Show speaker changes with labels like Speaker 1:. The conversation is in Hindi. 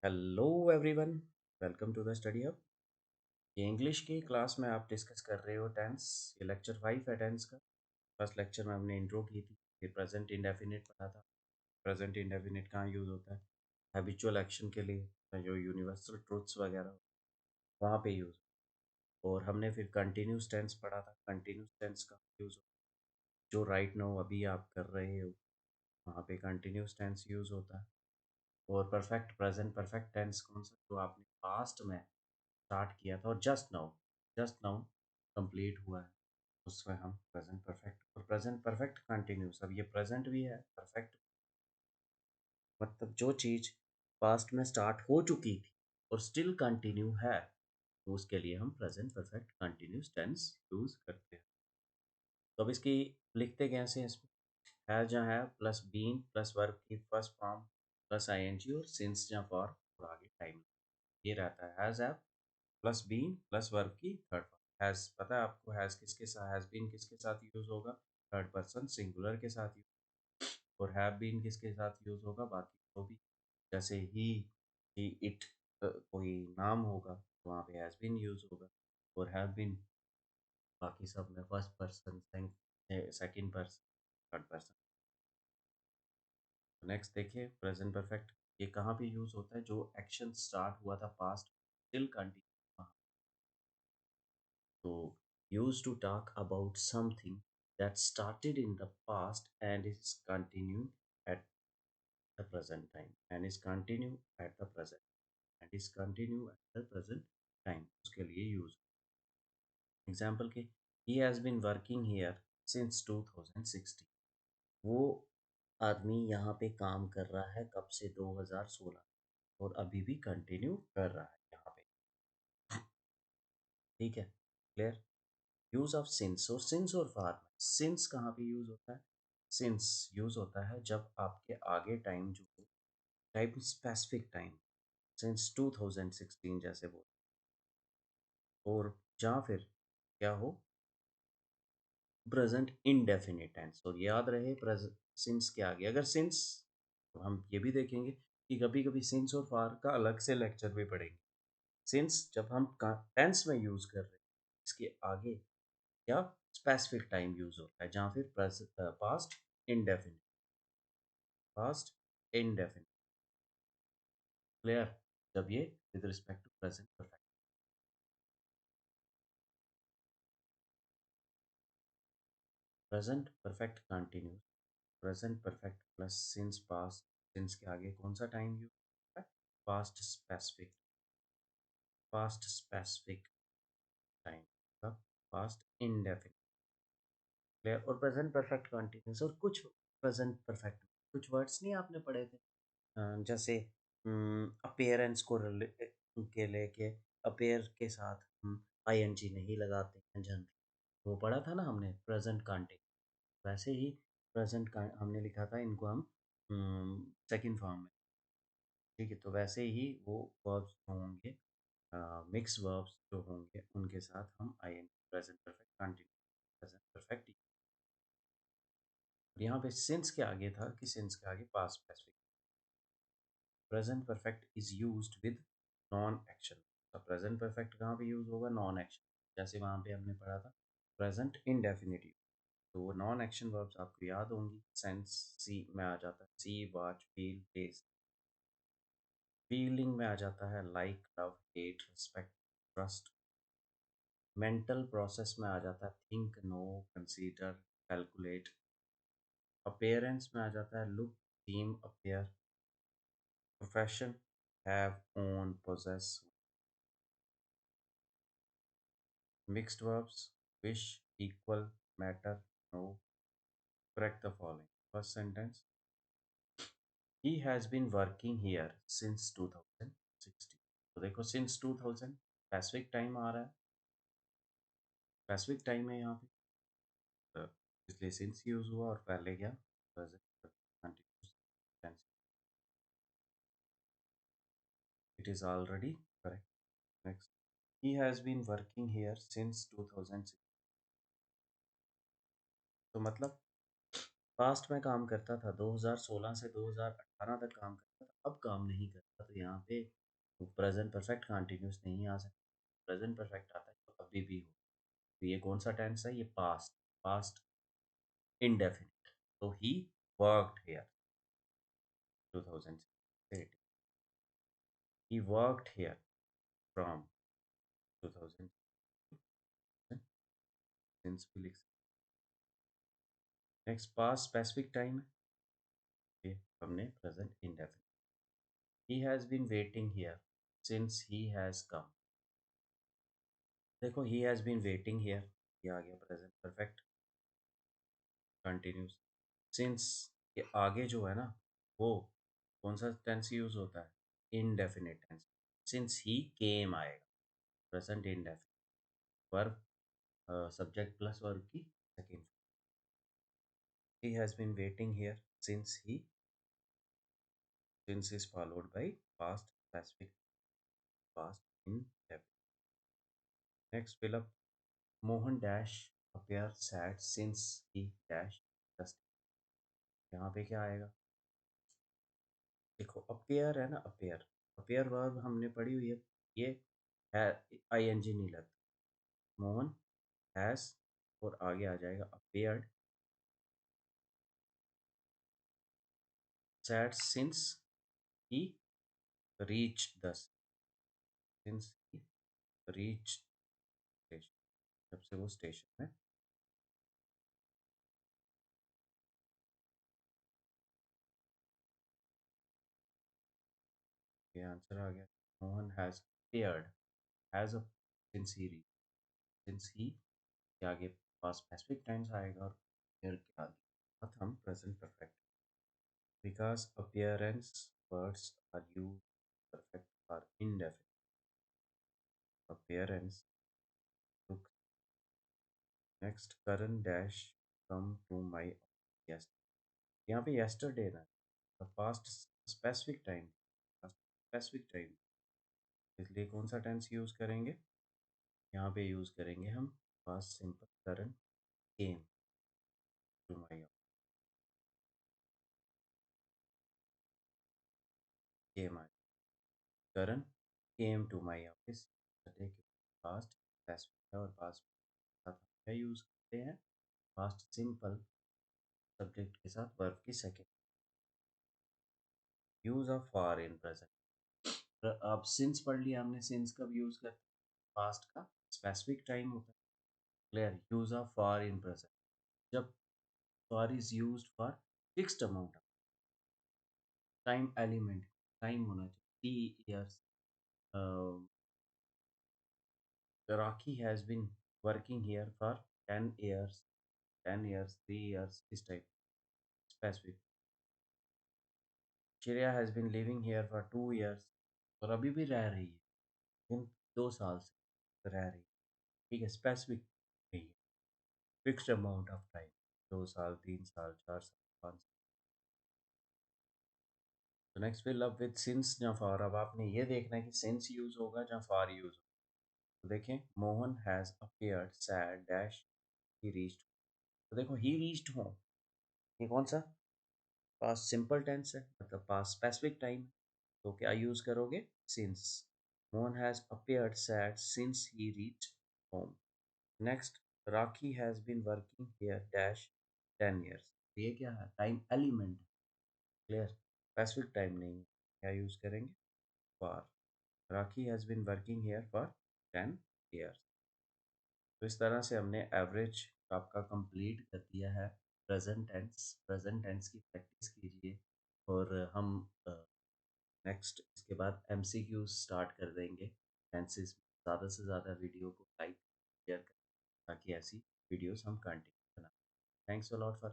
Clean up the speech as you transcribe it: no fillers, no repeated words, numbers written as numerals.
Speaker 1: Hello everyone. Welcome to the study hub. ये इंग्लिश की क्लास में आप डिस्कस कर रहे हो टेंस। ये लेक्चर 5 है टेंस का। फर्स्ट लेक्चर में हमने इंट्रो की थी, फिर प्रेजेंट इंडेफिनिट पढ़ा था। प्रेजेंट इंडेफिनिट कहाँ यूज़ होता है? हैबिचुअल एक्शन के लिए, जो यूनिवर्सल ट्रूथ्स वगैरह वहाँ पे यूज़। और हमने फिर कंटिन्यूस टेंस पढ़ा था। कंटिन्यूस टेंस का यूज़ जो राइट नाउ अभी आप कर रहे हो, वहाँ पे कंटिन्यूस टेंस यूज़ होता है। और परफेक्ट प्रेजेंट परफेक्ट टेंस कौन सा, जो आपने पास्ट में स्टार्ट किया था और जस्ट नाउ कंप्लीट हुआ है, उसमें हम प्रेजेंट परफेक्ट। और प्रेजेंट परफेक्ट कंटिन्यूस, अब ये प्रेजेंट भी है परफेक्ट, मतलब जो चीज़ पास्ट में स्टार्ट हो चुकी थी और स्टिल कंटिन्यू है, तो उसके लिए हम present perfect continuous tense use करते हैं। तो अब इसकी लिखते कैसे हैं? इसमें है जहाँ है प्लस बीन प्लस वर्ब की फर्स्ट फॉर्म प्लस आईएनजी और सिंस जहाँ फॉर और आगे टाइम, ये रहता है हैज़ है प्लस बीन प्लस वर्ब की थर्ड फॉर्म। हैज़ पता है आपको, हैज़ किसके साथ, हैज़ बीन किसके साथ यूज़ होगा? थर्ड पर्सन सिंगुलर के साथ यूज। और हैव बीन किसके साथ यूज़ होगा? बाकी तो भी, जैसे ही इट कोई नाम होगा तो वहाँ पे हैज़ बीन यूज़ होगा। और हैव बीन बाकी सब में first person, second person, third person. Next देखिए प्रेजेंट परफेक्ट, ये कहाँ पे यूज़ होता है? जो एक्शन स्टार्ट हुआ था past still continue. So, used to talk about something that started in the past and is continuing at the present time and is continue at the present and is continue at the present time, उसके लिए यूज। एग्जाम्पल के, he has been working here since 2016। वो आदमी यहाँ पे काम कर रहा है कब से? 2016, और अभी भी कंटिन्यू कर रहा है यहाँ पे। ठीक है, क्लियर। यूज ऑफ सिंस, और सिंस और फॉर में सिंस कहाँ पे यूज होता है? सिंस यूज होता है जब आपके आगे टाइम जो हो, टाइम स्पेसिफिक टाइम, सिंस 2016 जैसे वो। और जहाँ फिर क्या हो, प्रेजेंट इंडेफिनिट टेंस। और याद रहे प्रेजेंट सिंस के आगे अगर सिंस, तो हम ये भी देखेंगे कि कभी कभी सिंस और फॉर का अलग से लेक्चर भी पढ़ेंगे। सिंस जब हम टेंस में यूज कर रहे हैं, इसके आगे क्या स्पेसिफिक टाइम यूज होता है, जहाँ फिर past indefinite, past indefinite, clear. जब ये with respect to present perfect. Present perfect continuous, present perfect plus since past, since के आगे कौन सा टाइम यूज होता है? Past specific, past specific time का पास्ट इंडेफिनिट, क्लियर। और प्रेजेंट परफेक्ट कंटिन्यूस, और कुछ प्रेजेंट परफेक्ट कुछ वर्ड्स नहीं आपने पढ़े थे, जैसे अपीयरेंस को के लेके, अपीयर के साथ हम आईएनजी नहीं लगाते हैं जनरल, वो पढ़ा था ना हमने प्रेजेंट कंटिन्यूस। वैसे ही प्रेजेंट हमने लिखा था इनको हम सेकंड फॉर्म में। ठीक है, तो वैसे ही वो वर्ब्स जो होंगे, मिक्स वर्ब्स जो होंगे, उनके साथ हम ING present perfect continuous present perfect. यहाँ पे सिंस के आगे था कि सिंस के आगे past specific. Present perfect is used with non action. तो प्रेजेंट परफेक्ट कहाँ पे यूज होगा? Non action. जैसे वहाँ पे हमने पढ़ा था प्रेजेंट इंडेफिनिटिव, तो वो नॉन एक्शन वर्ब्स आपको याद होंगी। सेंस सी में आ जाता है, see watch feel taste. Feeling में आ जाता है like love hate respect trust. Mental process में आ जाता है think know consider calculate. Appearance में आ जाता है look seem appear. Profession have own possess. Mixed verbs wish, equal, matter, no. Correct the following. First sentence, he has been working here since 2016। तो देखो since 2000 स्पेसिफिक टाइम आ रहा है, स्पेसिफिक टाइम है यहाँ पे, तो इसलिए since यूज हुआ और पहले क्या present continuous tense. It is already correct. Next, he has been working here since 2006। तो मतलब पास्ट में काम करता था, 2016 से 2018 तक काम करता था, अब काम नहीं कर रहा, तो यहाँ पे प्रेजेंट परफेक्ट कंटिन्यूस नहीं आ सकता। प्रेजेंट परफेक्ट आता है तो अभी भी हो। तो ये कौन सा टेंस है? ये past, past indefinite. So he worked here 2008. He worked here from 2000 since Felix. Next past specific time है, हमने present indefinite. He has been waiting here since he has come. देखो he has been waiting here, ये आ गया present perfect continuous. Since ये आगे जो है ना, वो कौन सा टेंस यूज होता है? indefinite tense. Since he came आएगा present indefinite. Verb subject plus verb की second. He has been waiting here since is followed by past specific, past indefinite. Next fill up. Mohan dash appear sad since he dash just. यहाँ पे क्या आएगा? देखो appear है ना, appear, appear वर्ब हमने पढ़ी हुई है, ये है ing नहीं लगता। मोहन हैज और आगे आ जाएगा appeared sad since he reached the, since he reached station, जब से वो स्टेशन में। ये आंसर आ गया। Mohan has paired, has a since he read, since he के आगे पास स्पेसिफिक टेंस आएगा और पेयर के आगे साथ हम present perfect, because appearance words are used perfect are indefinite. Appearance look. Next Karan dash come to my yes, यहाँ पे यस्टरडे ना, past specific time, specific time, इसलिए कौन सा टेंस यूज करेंगे? यहाँ पे यूज करेंगे हम past simple Karan came to my, came आए, Karan came to my office, के पास्ट स्पेसिफिक है और पास्ट साथ हम क्या यूज करते हैं? पास्ट सिंपल सब्जेक्ट के साथ वर्ब की second. Use of for in present, अब सिंस पढ़ लिया हमने, सिंस कब यूज करते हैं? पास्ट का स्पेसिफिक टाइम होता है। Clear? Use of for in present, जब for is used for fixed amount of time, element time होना चाहिए, 3 years। Rocky has been working here for 10 years, 10 years, 3 years, this type specific. Shreya has been living here for 2 years, और अभी भी रह रही है, लेकिन 2 साल से रह रही है। ठीक है, स्पेसिफिक नहीं है, फिक्स्ड अमाउंट ऑफ टाइम, 2 साल, 3 साल, 4 साल, 5 साल। तो next fill up with since या फॉर। अब आपने ये देखना है कि सिंस यूज होगा या फॉर यूज होगा। तो देखें, Mohan has appeared sad dash he reached. तो देखो ही रीच्ड होम, ये कौन सा? पास्ट सिंपल टेंस है, मतलब पास्ट स्पेसिफिक टाइम। तो क्या यूज करोगे? Since. Mohan has appeared sad since he reach home. Next, Rakhi has been working here dash 10 years। ये क्या है? Time element. Clear? Specific time नहीं है, क्या यूज करेंगे? For. Rakhi has been working here for 10 years। तो इस तरह से हमने एवरेज आपका कंप्लीट कर दिया है प्रेजेंट टेंस। प्रेजेंट टेंस की प्रैक्टिस कीजिए, और हम नेक्स्ट इसके बाद एमसीक्यू स्टार्ट कर देंगे टेंसेस। ज़्यादा से ज़्यादा वीडियो को लाइक शेयर करें ताकि ऐसी वीडियोस हम कंटिन्यू बनाएं। Thanks a lot for